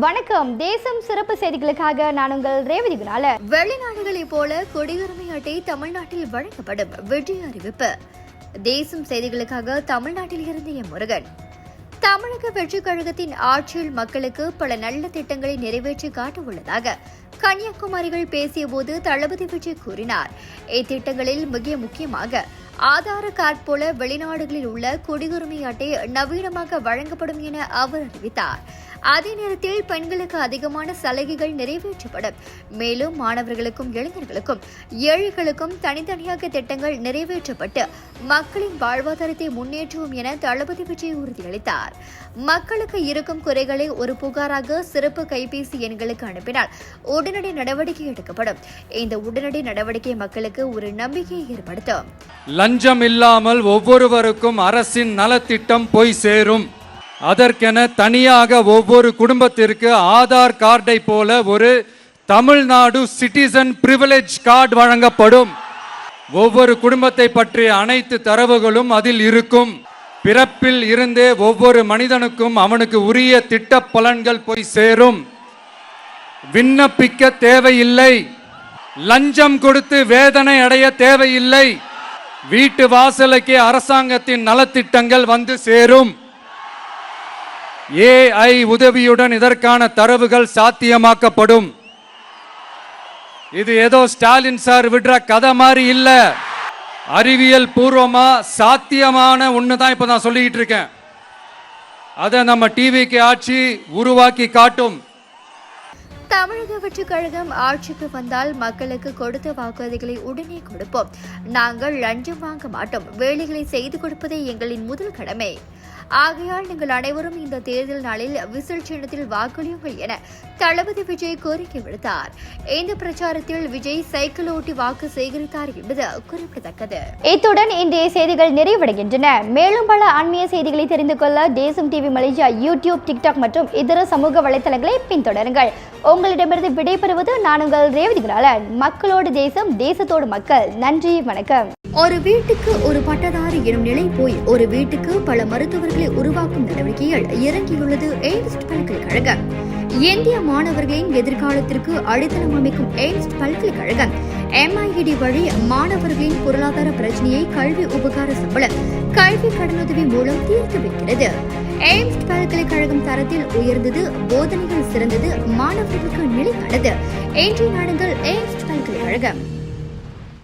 வணக்கம். தேசம் சிறப்பு செய்திகளுக்காக நான் உங்கள் ரேவதி குணால. வெளிநாடுகளைப் போல குடியுரிமை அட்டை தமிழ்நாட்டில் வழங்கப்படும் விஜய் அறிவிப்பு. தேசம் செய்திகளுக்காக தமிழ்நாட்டில் இருந்து எம் முருகன். தமிழக வெற்றி கழகத்தின் ஆட்சியில் மக்களுக்கு பல நல்ல திட்டங்களை நிறைவேற்றி காட்ட உள்ளதாக கன்னியாகுமரிகள் பேசியபோது தளபதி விஜய் கூறினார். இத்திட்டங்களில் மிக முக்கியமாக ஆதார கார்டு போல வெளிநாடுகளில் உள்ள குடியுரிமை அட்டை நவீனமாக வழங்கப்படும் என அவர் அறிவித்தார். அதே நேரத்தில் பெண்களுக்கு அதிகமான சலுகைகள் நிறைவேற்றப்படும். மேலும் மாணவர்களுக்கும் இளைஞர்களுக்கும் ஏழைகளுக்கும் தனித்தனியாக திட்டங்கள் நிறைவேற்றப்பட்டு மக்களின் வாழ்வாதாரத்தை முன்னேற்றுவோம் என தளபதி விஜய் உறுதியளித்தார். மக்களுக்கு இருக்கும் குறைகளை ஒரு புகாராக சிறப்பு கைபேசி எண்களுக்கு அனுப்பினால் உடனடி நடவடிக்கை எடுக்கப்படும். இந்த உடனடி நடவடிக்கை மக்களுக்கு ஒரு நம்பிக்கையை ஏற்படுத்தும். லஞ்சம் இல்லாமல் ஒவ்வொருவருக்கும் அரசின் நலத்திட்டம் போய் சேரும். அதற்கென தனியாக ஒவ்வொரு குடும்பத்திற்கு ஆதார் கார்டை போல ஒரு தமிழ்நாடு சிட்டிசன் பிரிவிலேஜ் கார்டு வழங்கப்படும். ஒவ்வொரு குடும்பத்தை பற்றிய அனைத்து தரவுகளும் அதில் இருக்கும். பிறப்பில் இருந்தே ஒவ்வொரு மனிதனுக்கும் அவனுக்கு உரிய திட்ட பலன்கள் போய் சேரும். விண்ணப்பிக்க தேவையில்லை. லஞ்சம் கொடுத்து வேதனை அடைய தேவையில்லை. வீட்டு வாசலுக்கே அரசாங்கத்தின் நலத்திட்டங்கள் வந்து சேரும். AI உதவியுடன் இதற்கான தரவுகள் சாத்தியமாக்கப்படும். இது ஏதோ ஸ்டாலின் சார் விடுற கதை மாதிரி இல்ல. அறிவியல் பூர்வமா சாத்தியமான ஒண்ணுதான் இப்ப நான் சொல்லிக்கிட்டு இருக்கேன். அதை நம்ம டிவிக்கு ஆட்சி உருவாக்கி காட்டும். தமிழக வெற்றி கழகம் ஆட்சிக்கு வந்தால் மக்களுக்கு கொடுத்த வாக்குறுதிகளை உடனே கொடுப்போம். நாங்கள் லஞ்சம் வாங்க மாட்டோம். வேலைகளை செய்து கொடுப்பதே எங்களின் முதல் கடமை. ஆகையால் நீங்கள் அனைவரும் இந்த தேர்தல் நாளில் விசில் சின்னத்தில் வாக்களியுங்கள் என தளபதி விஜய் கோரிக்கை விடுத்தார். இந்த பிரச்சாரத்தில் விஜய் சைக்கிள் ஓட்டி வாக்கு சேகரித்தார் என்பது குறிப்பிடத்தக்கது. இத்துடன் இன்றைய செய்திகள் நிறைவடைகின்றன. மேலும் பல ஆன்மீக செய்திகளை தெரிந்து கொள்ள தேசம் டிவி மலேசியா யூடியூப், டிக்டாக் மற்றும் இதர சமூக வலைதளங்களை பின்தொடருங்கள். உங்களிடமிருந்து விடைபெறுவது நான் உங்கள் ரேவதி குணாலன். மக்களோடு தேசம், தேசத்தோடு மக்கள். நன்றி, வணக்கம். ஒரு வீட்டுக்கு ஒரு பட்டதாரி எனும் நிலை போய் ஒரு வீட்டுக்கு பல மருத்துவர்களை உருவாக்கும் நடவடிக்கையில் இறங்கியுள்ளது எய்ம்ஸ் பல்கலைக்கழகம். இந்திய மாணவர்களின் எதிர்காலத்திற்கு அடித்தளம் அமைக்கும் எய்ம்ஸ் பல்கலைக்கழகம் MIED வழி மாணவர்களின் பொருளாதார பிரச்சனையை கல்வி உபகார சம்பளம், கல்வி கடனுதவி மூலம் தீர்த்து வைக்கிறது. எய்ம்ஸ் பல்கலைக்கழகம் தரத்தில் உயர்ந்தது, போதனைகள் சிறந்தது, மாணவர்களுக்கு நிலையானது. இன்றைய நாடுகள் எய்ம்ஸ் பல்கலைக்கழகம்.